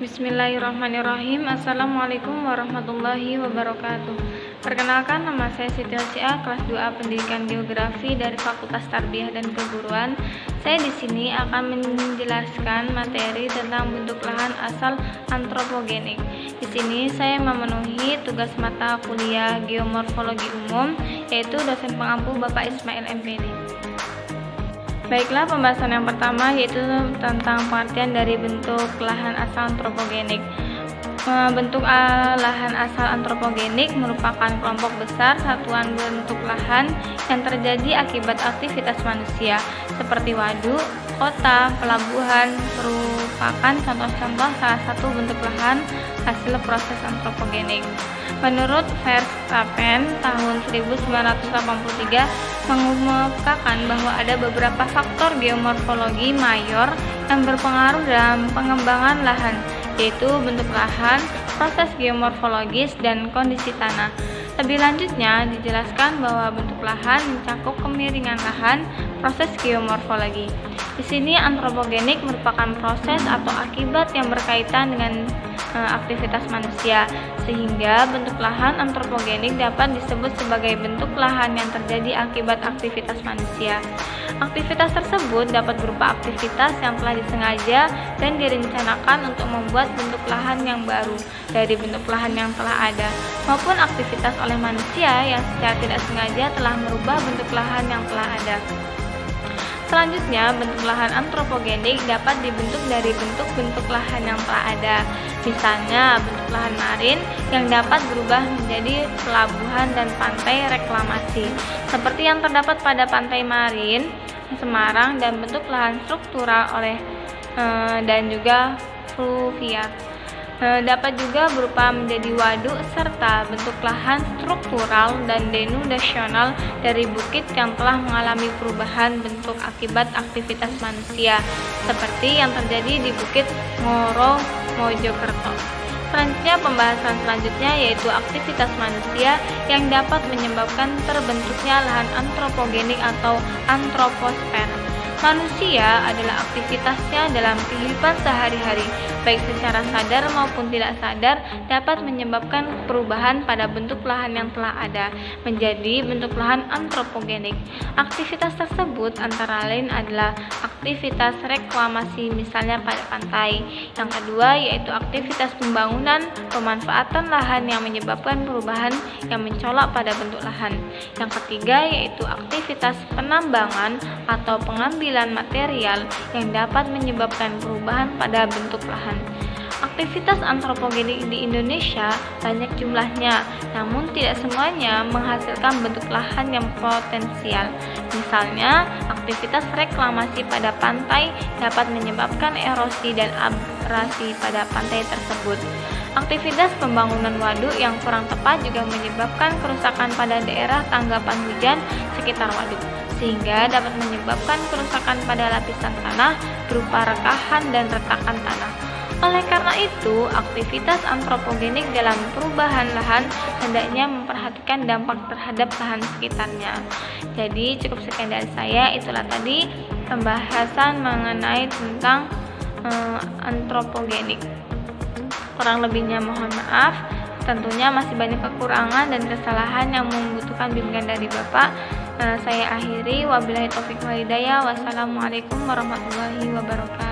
Bismillahirrahmanirrahim. Assalamualaikum warahmatullahi wabarakatuh. Perkenalkan, nama saya Siti Hosia, kelas 2A Pendidikan Geografi dari Fakultas Tarbiyah dan Keguruan. Saya di sini akan menjelaskan materi tentang bentuk lahan asal antropogenik. Di sini saya memenuhi tugas mata kuliah Geomorfologi Umum, yaitu dosen pengampu Bapak Ismail MPD. Baiklah, pembahasan yang pertama yaitu tentang pengertian dari bentuk lahan asal antropogenik. Bentuk lahan asal antropogenik merupakan kelompok besar satuan bentuk lahan yang terjadi akibat aktivitas manusia seperti waduk, kota, pelabuhan merupakan contoh-contoh salah satu bentuk lahan hasil proses antropogenik. Menurut Verstappen tahun 1983 mengemukakan bahwa ada beberapa faktor geomorfologi mayor yang berpengaruh dalam pengembangan lahan, yaitu bentuk lahan, proses geomorfologis, dan kondisi tanah. Lebih lanjutnya dijelaskan bahwa bentuk lahan mencakup kemiringan lahan, proses geomorfologi. Di sini antropogenik merupakan proses atau akibat yang berkaitan dengan aktivitas manusia, sehingga bentuk lahan antropogenik dapat disebut sebagai bentuk lahan yang terjadi akibat aktivitas manusia. Aktivitas tersebut dapat berupa aktivitas yang telah disengaja dan direncanakan untuk membuat bentuk lahan yang baru dari bentuk lahan yang telah ada, maupun aktivitas oleh manusia yang secara tidak sengaja telah merubah bentuk lahan yang telah ada. Selanjutnya, bentuk lahan antropogenik dapat dibentuk dari bentuk-bentuk lahan yang telah ada. Misalnya, bentuk lahan marin yang dapat berubah menjadi pelabuhan dan pantai reklamasi, seperti yang terdapat pada Pantai Marin Semarang, dan bentuk lahan struktural dan juga fluvial. Dapat juga berupa menjadi waduk serta bentuk lahan struktural dan denudation dari bukit yang telah mengalami perubahan bentuk akibat aktivitas manusia, seperti yang terjadi di Bukit Ngoro, Mojokerto. Selanjutnya, pembahasan selanjutnya yaitu aktivitas manusia yang dapat menyebabkan terbentuknya lahan antropogenik atau antroposfer. Manusia adalah aktivitasnya dalam kehidupan sehari-hari, baik secara sadar maupun tidak sadar, dapat menyebabkan perubahan pada bentuk lahan yang telah ada menjadi bentuk lahan antropogenik. Aktivitas tersebut antara lain adalah aktivitas reklamasi, misalnya pada pantai. Yang kedua yaitu aktivitas pembangunan, pemanfaatan lahan yang menyebabkan perubahan yang mencolok pada bentuk lahan. Yang ketiga yaitu aktivitas penambangan atau pengambilan material yang dapat menyebabkan perubahan pada bentuk lahan. Aktivitas antropogenik di Indonesia banyak jumlahnya, namun tidak semuanya menghasilkan bentuk lahan yang potensial. Misalnya, aktivitas reklamasi pada pantai dapat menyebabkan erosi dan abrasi pada pantai tersebut. Aktivitas pembangunan waduk yang kurang tepat juga menyebabkan kerusakan pada daerah tanggapan hujan sekitar waduk, sehingga dapat menyebabkan kerusakan pada lapisan tanah berupa rekahan dan retakan tanah. Oleh karena itu, aktivitas antropogenik dalam perubahan lahan hendaknya memperhatikan dampak terhadap lahan sekitarnya. Jadi cukup sekian dari saya, itulah tadi pembahasan mengenai tentang antropogenik. Kurang lebihnya mohon maaf. Tentunya masih banyak kekurangan dan kesalahan yang membutuhkan bimbingan dari Bapak. Saya akhiri, wabillahi taufiq wal hidayah. Wassalamualaikum warahmatullahi wabarakatuh.